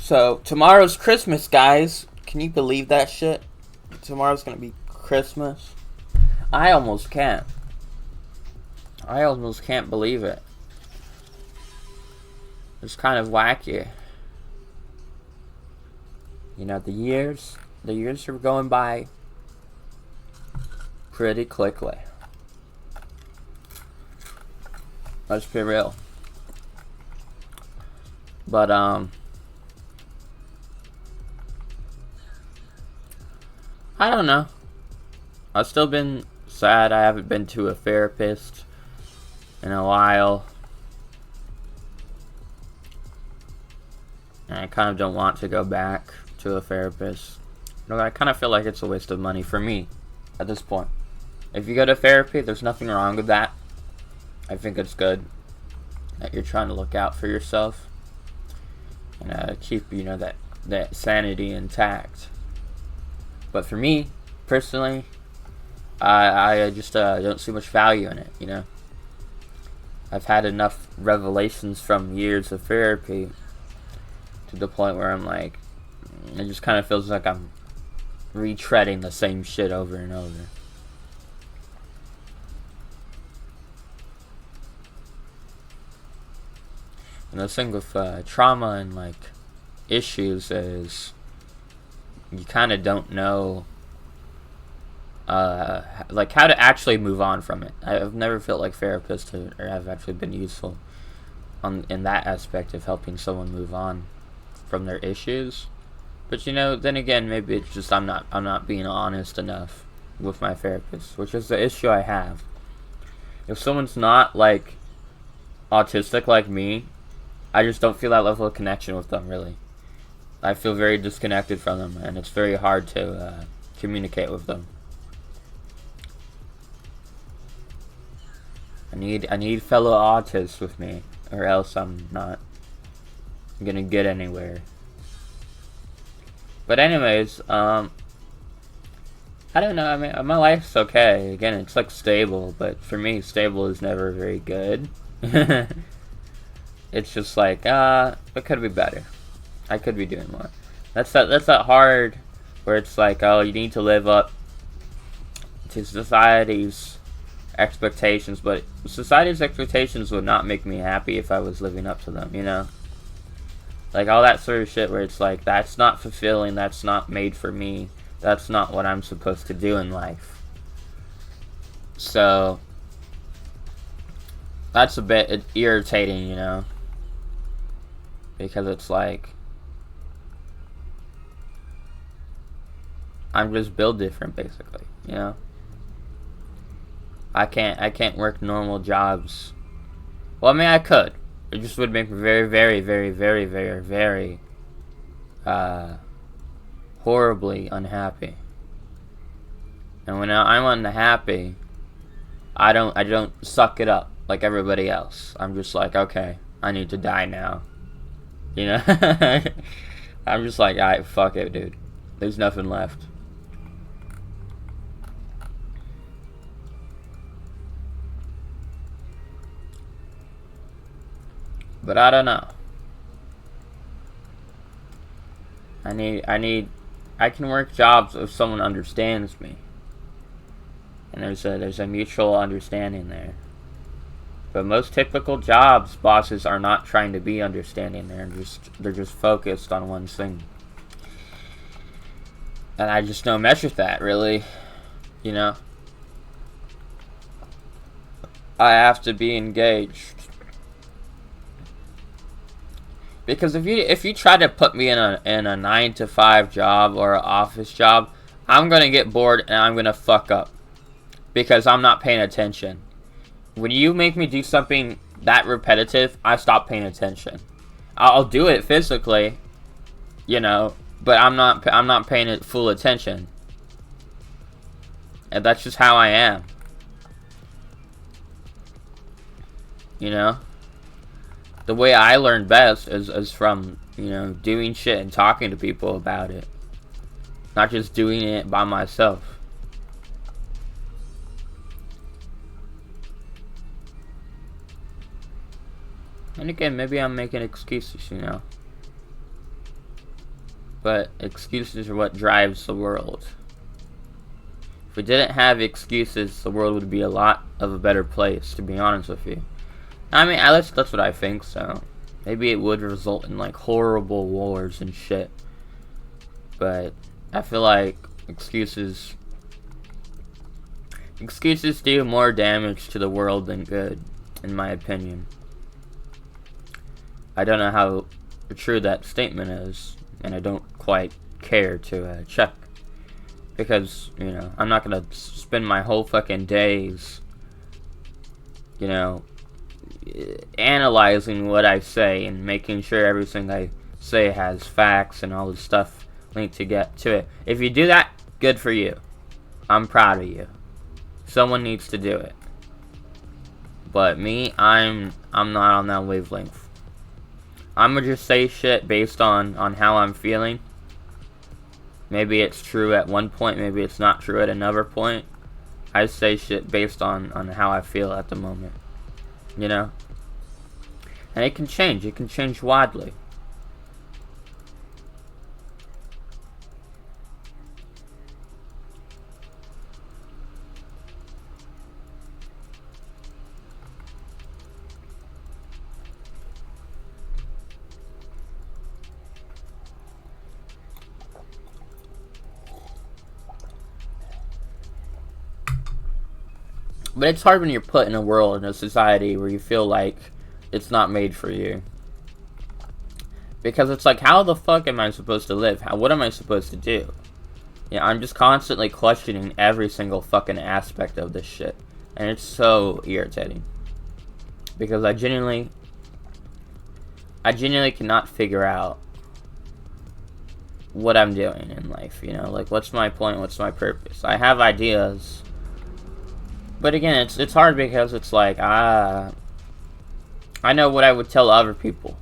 So, tomorrow's Christmas, guys. Can you believe that shit? Tomorrow's gonna be Christmas. I almost can't. I almost can't believe it. It's kind of wacky. You know, the years are going by pretty quickly. Let's be real. But, I don't know. I've still been sad I haven't been to a therapist in a while. And I kind of don't want to go back to a therapist. You know, I kind of feel like it's a waste of money for me at this point. If you go to therapy, there's nothing wrong with that. I think it's good that you're trying to look out for yourself and keep, you know, that sanity intact. But for me, personally, I just don't see much value in it, you know. I've had enough revelations from years of therapy to the point where I'm like, it just kind of feels like I'm retreading the same shit over and over. And the thing with trauma and like issues is you kind of don't know like how to actually move on from it. I've never felt like therapists or have actually been useful in that aspect of helping someone move on from their issues. But you know, then again, maybe it's just I'm not being honest enough with my therapist, which is the issue I have. If someone's not like autistic like me, I just don't feel that level of connection with them, really. I feel very disconnected from them, and it's very hard to communicate with them. I need fellow autists with me, or else I'm not gonna get anywhere. But anyways, I don't know. I mean, my life's okay. Again, it's like stable, but for me, stable is never very good. It's just like, it could be better. I could be doing more. That's that hard, where it's like, oh, you need to live up to society's expectations, but society's expectations would not make me happy if I was living up to them, you know? Like, all that sort of shit where it's like, that's not fulfilling, that's not made for me, that's not what I'm supposed to do in life. So, that's a bit irritating, you know? Because it's like, I'm just built different, basically, you know? I can't work normal jobs. Well, I mean, I could. It just would make me very, very, very, very, very, very, horribly unhappy. And when I'm unhappy, I don't suck it up like everybody else. I'm just like, okay, I need to die now. You know? I'm just like, alright, fuck it, dude. There's nothing left. But I don't know. I can work jobs if someone understands me. And there's a mutual understanding there. But most typical jobs, bosses are not trying to be understanding. They're just focused on one thing. And I just don't mesh with that, really. You know? I have to be engaged. Because if you try to put me in a 9-to-5 job or an office job, I'm gonna get bored and I'm gonna fuck up. Because I'm not paying attention. When you make me do something that repetitive, I stop paying attention. I'll do it physically, you know, but I'm not paying it full attention. And that's just how I am. You know? The way I learn best is from, you know, doing shit and talking to people about it. Not just doing it by myself. And again, maybe I'm making excuses, you know. But excuses are what drives the world. If we didn't have excuses, the world would be a lot of a better place, to be honest with you. I mean, at least that's what I think, so maybe it would result in, like, horrible wars and shit. But I feel like excuses do more damage to the world than good, in my opinion. I don't know how true that statement is, and I don't quite care to check. Because, you know, I'm not gonna spend my whole fucking days, you know, analyzing what I say and making sure everything I say has facts and all this stuff linked to get to it. If you do that, good for you. I'm proud of you. Someone needs to do it. But me, I'm not on that wavelength. I'm gonna just say shit based on how I'm feeling. Maybe it's true at one point, maybe it's not true at another point. I say shit based on how I feel at the moment. You know? And it can change widely. But it's hard when you're put in a world, in a society where you feel like it's not made for you. Because it's like, how the fuck am I supposed to live? What am I supposed to do? You know, I'm just constantly questioning every single fucking aspect of this shit. And it's so irritating. Because I genuinely cannot figure out what I'm doing in life, you know? Like, what's my point? What's my purpose? I have ideas. But again, it's hard because it's like, I know what I would tell other people.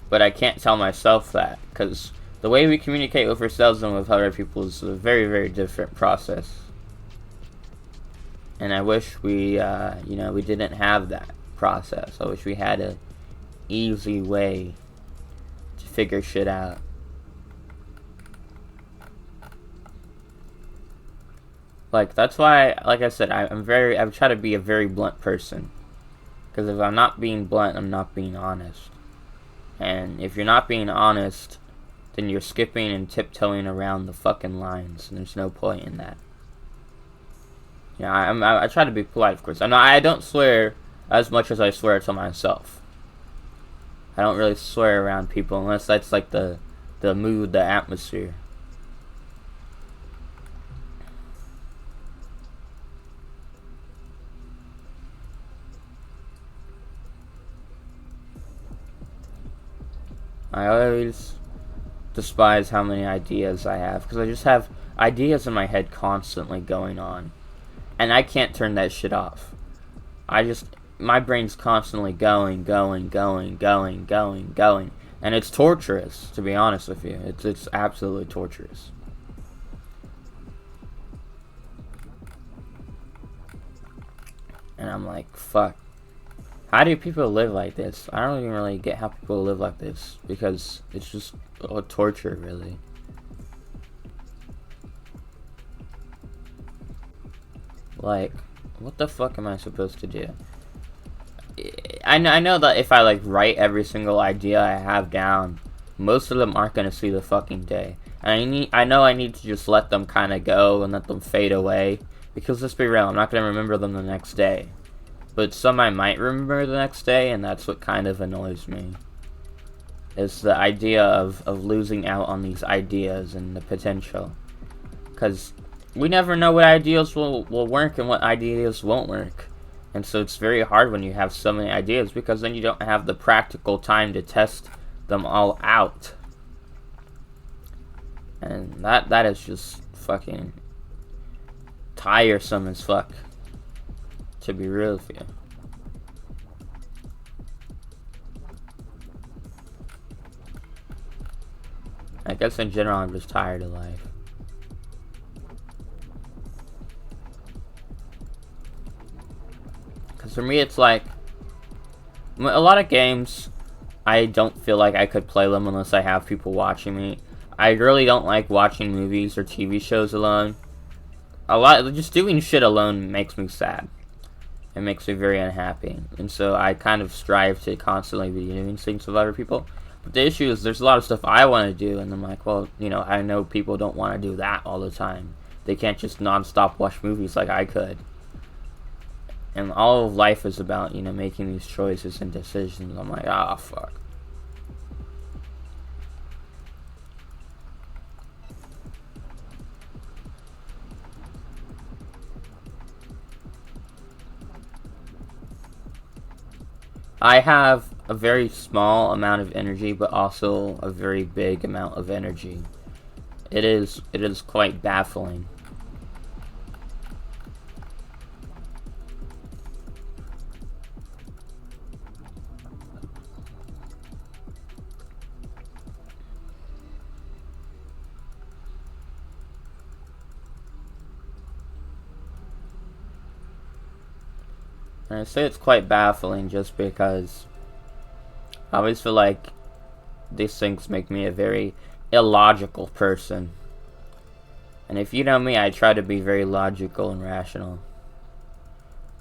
But I can't tell myself that. Because the way we communicate with ourselves and with other people is a very, very different process. And I wish we, you know, we didn't have that process. I wish we had a easy way to figure shit out. Like, that's why, like I said, I try to be a very blunt person. Because if I'm not being blunt, I'm not being honest. And if you're not being honest, then you're skipping and tiptoeing around the fucking lines. And there's no point in that. Yeah, I try to be polite, of course. I don't swear as much as I swear to myself. I don't really swear around people unless that's like the mood, the atmosphere. I always despise how many ideas I have, because I just have ideas in my head constantly going on. And I can't turn that shit off. My brain's constantly going. And it's torturous, to be honest with you. It's absolutely torturous. And I'm like, fuck. How do people live like this? I don't even really get how people live like this. Because it's just torture, really. Like, what the fuck am I supposed to do? I know that if I, like, write every single idea I have down, most of them aren't gonna see the fucking day. And I know I need to just let them kind of go and let them fade away. Because let's be real, I'm not gonna remember them the next day. But some I might remember the next day, and that's what kind of annoys me. Is the idea of losing out on these ideas and the potential. Because we never know what ideas will work and what ideas won't work. And so it's very hard when you have so many ideas, because then you don't have the practical time to test them all out. And that is just fucking tiresome as fuck. To be real with you. I guess in general I'm just tired of life. Because for me it's like, a lot of games, I don't feel like I could play them unless I have people watching me. I really don't like watching movies or TV shows alone. Just doing shit alone makes me sad. It makes me very unhappy. And so I kind of strive to constantly be doing things with other people. But the issue is there's a lot of stuff I want to do, and I'm like, well, I know people don't want to do that all the time. They can't just non-stop watch movies like I could. And all of life is about, making these choices and decisions. I'm like, fuck. I have a very small amount of energy, but also a very big amount of energy. It is quite baffling. And I say it's quite baffling just because I always feel like these things make me a very illogical person. And if you know me, I try to be very logical and rational.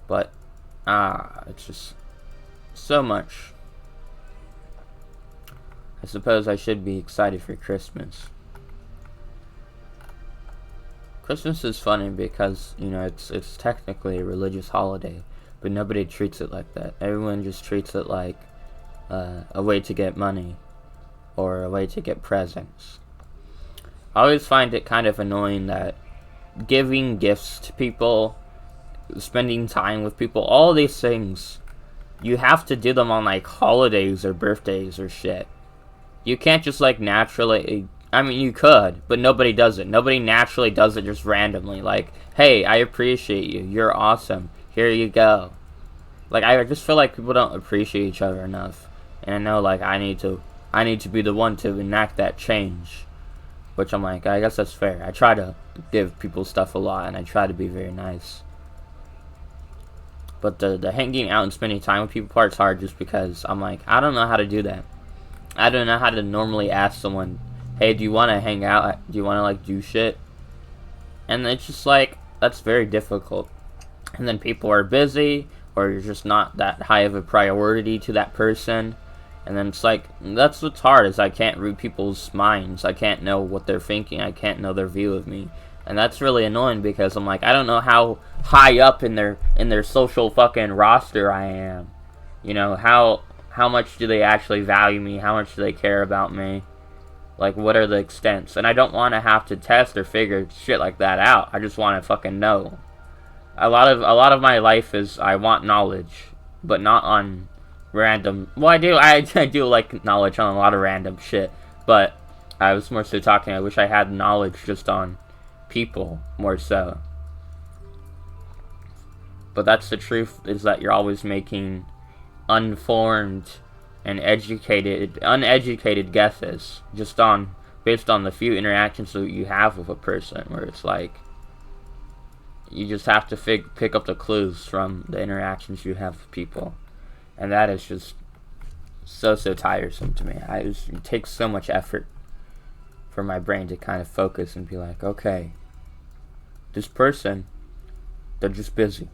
But, it's just so much. I suppose I should be excited for Christmas. Christmas is funny because, it's technically a religious holiday. But nobody treats it like that. Everyone just treats it like a way to get money or a way to get presents. I always find it kind of annoying that giving gifts to people, spending time with people, all these things, you have to do them on like holidays or birthdays or shit. You can't just like naturally, I mean you could, but nobody does it. Nobody naturally does it just randomly. Like, hey, I appreciate you. You're awesome. Here you go. Like, I just feel like people don't appreciate each other enough. And I know, like, I need to be the one to enact that change. Which I'm like, I guess that's fair. I try to give people stuff a lot, and I try to be very nice. But the hanging out and spending time with people part's hard just because I'm like, I don't know how to do that. I don't know how to normally ask someone, hey, do you want to hang out? Do you want to, like, do shit? And it's just like, that's very difficult. And then people are busy, or you're just not that high of a priority to that person. And then it's like, that's what's hard, is I can't read people's minds. I can't know what they're thinking. I can't know their view of me. And that's really annoying because I'm like, I don't know how high up in their social fucking roster I am. How much do they actually value me? How much do they care about me? Like, what are the extents? And I don't want to have to test or figure shit like that out. I just want to fucking know. A lot of my life is I want knowledge, but not on random. Well, I do like knowledge on a lot of random shit, but I was more so talking. I wish I had knowledge just on people more so. But that's the truth, is that you're always making unformed and uneducated guesses just based on the few interactions that you have with a person, where it's like, you just have to pick up the clues from the interactions you have with people. And that is just so tiresome to me. It takes so much effort for my brain to kind of focus and be like, okay, this person, they're just busy.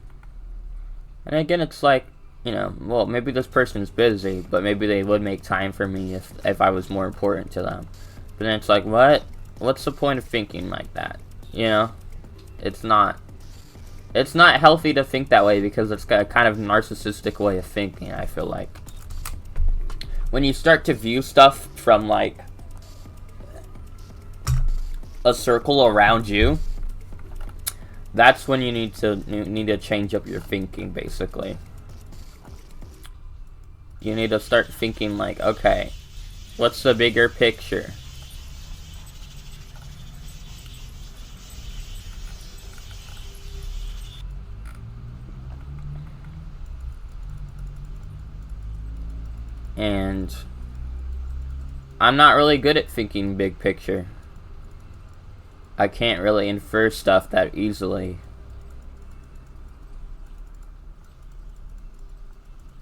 And again, it's like, well, maybe this person's busy, but maybe they would make time for me if I was more important to them. But then it's like, what's the point of thinking like that? It's not healthy to think that way, because it's got a kind of narcissistic way of thinking, I feel like. When you start to view stuff from, like, a circle around you, that's when you need to change up your thinking, basically. You need to start thinking like, okay, what's the bigger picture? And I'm not really good at thinking big picture. I can't really infer stuff that easily.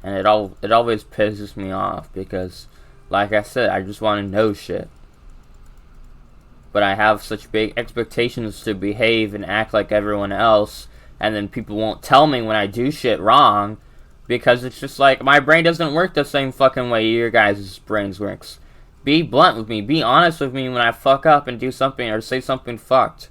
And it always pisses me off because, like I said, I just want to know shit. but I have such big expectations to behave and act like everyone else, and then people won't tell me when I do shit wrong, because it's just like, my brain doesn't work the same fucking way your guys' brains works. Be blunt with me, be honest with me when I fuck up and do something or say something fucked.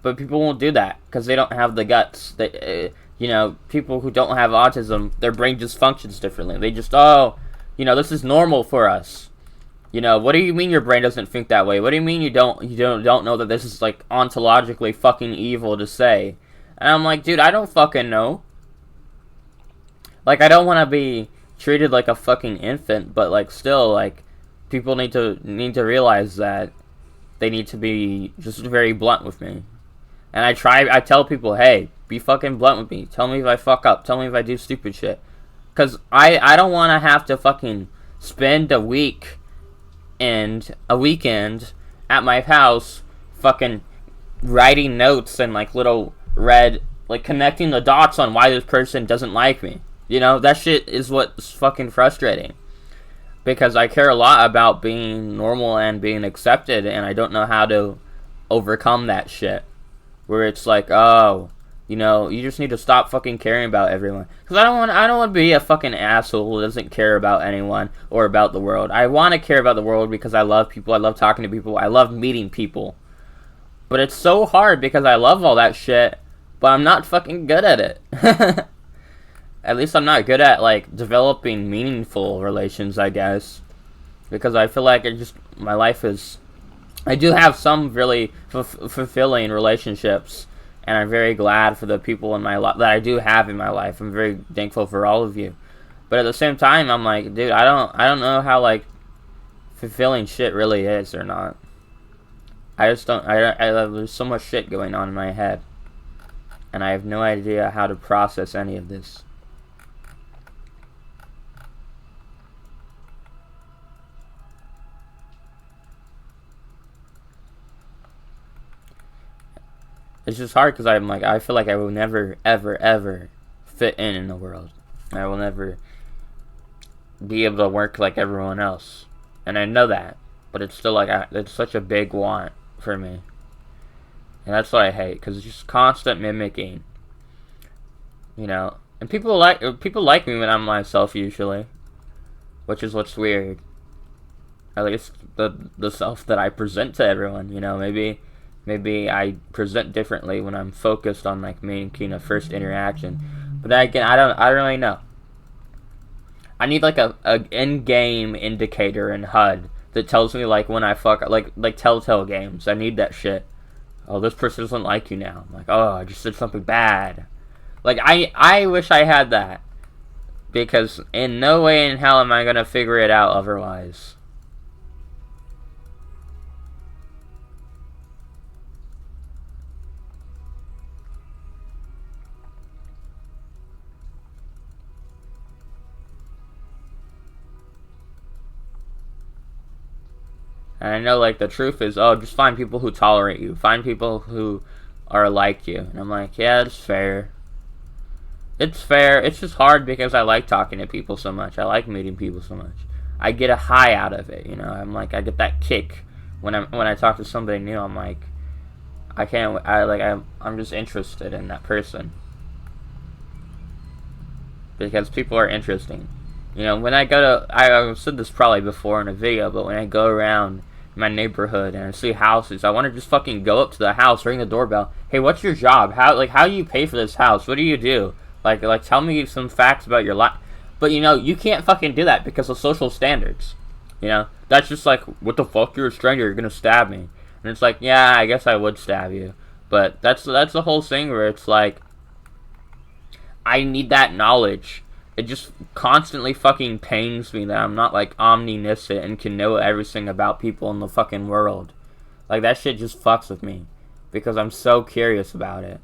But people won't do that, because they don't have the guts. People who don't have autism, their brain just functions differently. They just, this is normal for us. What do you mean your brain doesn't think that way? What do you mean you don't know that this is, like, ontologically fucking evil to say? And I'm like, dude, I don't fucking know. Like, I don't want to be treated like a fucking infant, but, like, still, like, people need to realize that they need to be just very blunt with me. And I tell people, hey, be fucking blunt with me. Tell me if I fuck up. Tell me if I do stupid shit. Because I don't want to have to fucking spend a weekend at my house fucking writing notes and, like, little red, like, connecting the dots on why this person doesn't like me. That shit is what's fucking frustrating. Because I care a lot about being normal and being accepted, and I don't know how to overcome that shit. Where it's like, you just need to stop fucking caring about everyone. Because I don't want to be a fucking asshole who doesn't care about anyone or about the world. I want to care about the world because I love people, I love talking to people, I love meeting people. But it's so hard because I love all that shit, but I'm not fucking good at it. At least I'm not good at, like, developing meaningful relations, I guess. Because I feel like my life is... I do have some really fulfilling relationships, and I'm very glad for the people in my life that I do have in my life. I'm very thankful for all of you. But at the same time, I'm like, dude, I don't know how, like, fulfilling shit really is or not. I just don't... there's so much shit going on in my head, and I have no idea how to process any of this. It's just hard because I'm like, I feel like I will never, ever, ever fit in the world. I will never be able to work like everyone else. And I know that. But it's still like, it's such a big want for me. And that's what I hate, because it's just constant mimicking. And people like me when I'm myself usually. Which is what's weird. At least the self that I present to everyone, Maybe I present differently when I'm focused on, like, making a first interaction. But then again, I don't really know. I need, like, a in-game indicator in HUD that tells me, like, when I fuck, like Telltale games. I need that shit. Oh, this person doesn't like you now. I'm like, oh, I just did something bad. Like, I wish I had that. Because in no way in hell am I gonna figure it out otherwise. And I know, like, the truth is, just find people who tolerate you. Find people who are like you. And I'm like, yeah, it's fair. It's fair. It's just hard because I like talking to people so much. I like meeting people so much. I get a high out of it, I'm like, I get that kick when I talk to somebody new. I'm like, I'm just interested in that person. Because people are interesting. When I go to... I've said this probably before in a video, but when I go around my neighborhood and I see houses, I want to just fucking go up to the house, ring the doorbell. Hey, what's your job? How do you pay for this house? What do you do? Like tell me some facts about your life. But, you can't fucking do that because of social standards. That's just like, what the fuck? You're a stranger. You're gonna stab me. And it's like, yeah, I guess I would stab you. But that's the whole thing where it's like, I need that knowledge. It just constantly fucking pains me that I'm not, like, omniscient and can know everything about people in the fucking world. Like, that shit just fucks with me. Because I'm so curious about it.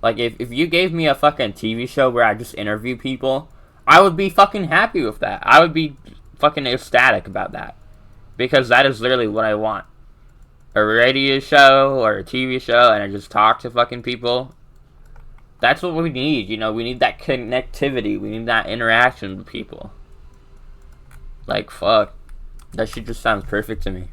Like, if you gave me a fucking TV show where I just interview people, I would be fucking happy with that. I would be fucking ecstatic about that. Because that is literally what I want. A radio show or a TV show and I just talk to fucking people. That's what we need, we need that connectivity, we need that interaction with people. Like, fuck. That shit just sounds perfect to me.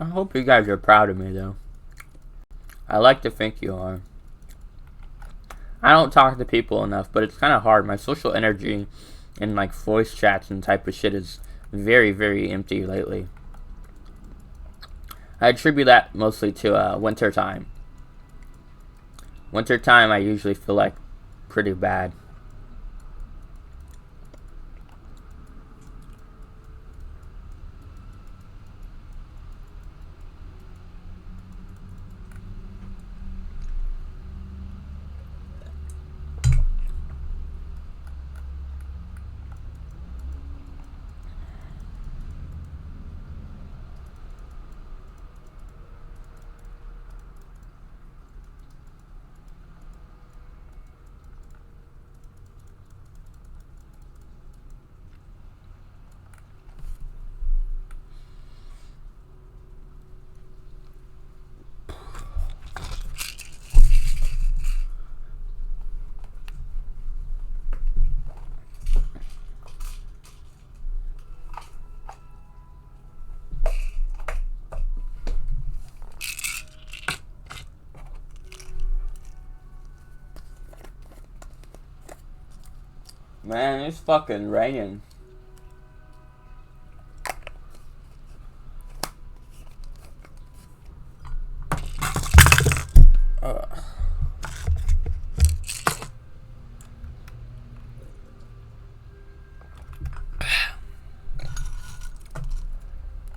I hope you guys are proud of me, though. I like to think you are. I don't talk to people enough, but it's kind of hard. My social energy and like voice chats and type of shit is very, very empty lately. I attribute that mostly to winter time. Winter time, I usually feel like pretty bad. Man, it's fucking raining.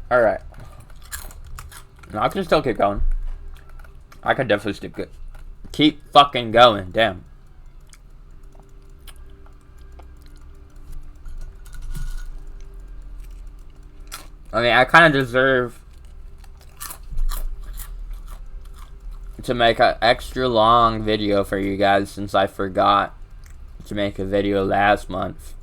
Alright. No, I can still keep going. I could definitely keep fucking going. Damn. I mean, I kind of deserve to make an extra long video for you guys since I forgot to make a video last month.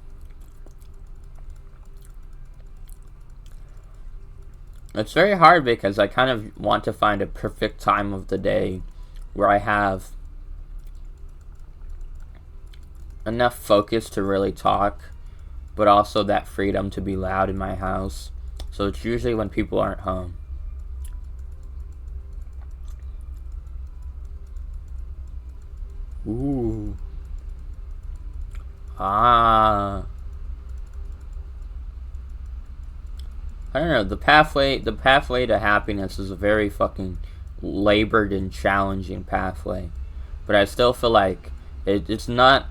It's very hard because I kind of want to find a perfect time of the day where I have enough focus to really talk, but also that freedom to be loud in my house. So it's usually when people aren't home. Ooh. Ah. I don't know, the pathway to happiness is a very fucking labored and challenging pathway. But I still feel like it's not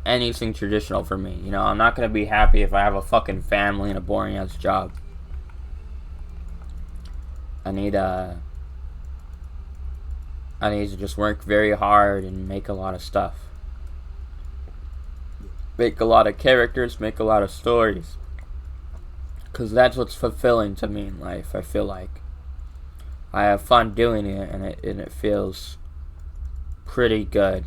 anything traditional for me. You know, I'm not gonna be happy if I have a fucking family and a boring ass job. I need to just work very hard and make a lot of stuff. Make a lot of characters, make a lot of stories. Because that's what's fulfilling to me in life, I feel like. I have fun doing it, and it feels pretty good.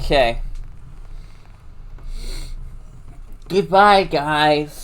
Okay. Goodbye, guys.